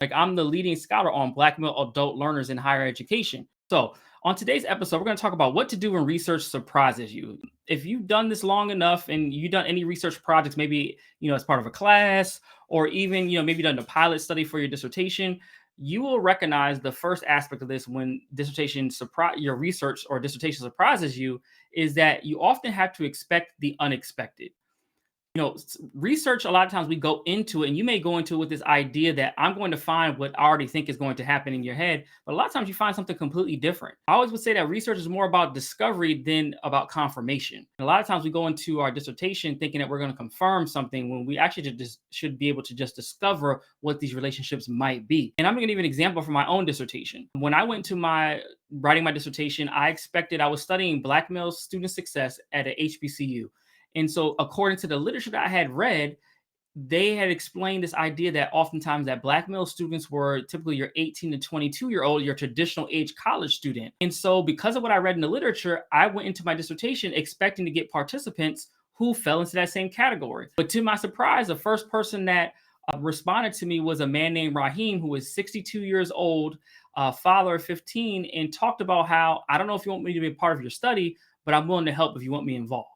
Like I'm the leading scholar on Black male adult learners in higher education. So on today's episode, we're going to talk about what to do when research surprises you. If you've done this long enough and you've done any research projects, maybe, as part of a class or even, maybe done a pilot study for your dissertation, you will recognize the first aspect of this when your research or dissertation surprises you is that you often have to expect the unexpected. Research, a lot of times we go into it and you may go into it with this idea that I'm going to find what I already think is going to happen in your head. But a lot of times you find something completely different. I always would say that research is more about discovery than about confirmation. And a lot of times we go into our dissertation thinking that we're going to confirm something when we actually just should be able to just discover what these relationships might be. And I'm going to give you an example from my own dissertation. When I went to writing my dissertation, I was studying Black male student success at a HBCU. And so according to the literature that I had read, they had explained this idea that oftentimes that Black male students were typically your 18 to 22-year-old, your traditional age college student. And so because of what I read in the literature, I went into my dissertation expecting to get participants who fell into that same category. But to my surprise, the first person that responded to me was a man named Raheem, who was 62 years old, father of 15, and talked about how, I don't know if you want me to be a part of your study, but I'm willing to help if you want me involved.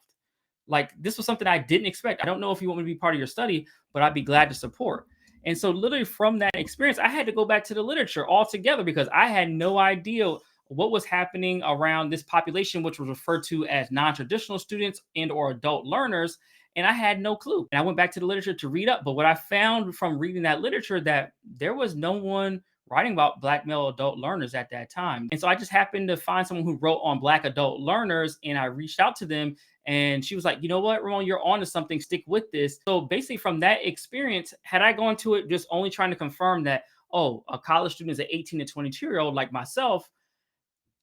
Like, this was something I didn't expect. I don't know if you want me to be part of your study, but I'd be glad to support. And so literally from that experience, I had to go back to the literature altogether because I had no idea what was happening around this population, which was referred to as non-traditional students and or adult learners. And I had no clue. And I went back to the literature to read up. But what I found from reading that literature, that there was no one writing about Black male adult learners at that time. And so I just happened to find someone who wrote on Black adult learners, and I reached out to them, and she was like, you know what, Ramon, you're on to something, stick with this. So basically from that experience, had I gone to it just only trying to confirm that, oh, a college student is an 18 to 22-year-old like myself,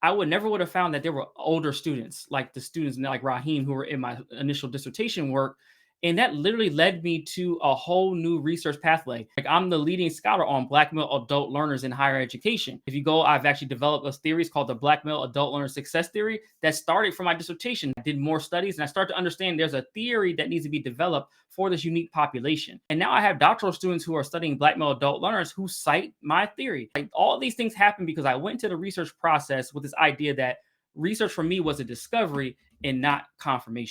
I would have found that there were older students, like the students like Raheem, who were in my initial dissertation work. And that literally led me to a whole new research pathway. Like I'm the leading scholar on Black male adult learners in higher education. If you go, I've actually developed a theory called the Black male adult learner success theory that started from my dissertation. I did more studies and I started to understand there's a theory that needs to be developed for this unique population. And now I have doctoral students who are studying Black male adult learners who cite my theory. Like all of these things happen because I went into the research process with this idea that research for me was a discovery and not confirmation.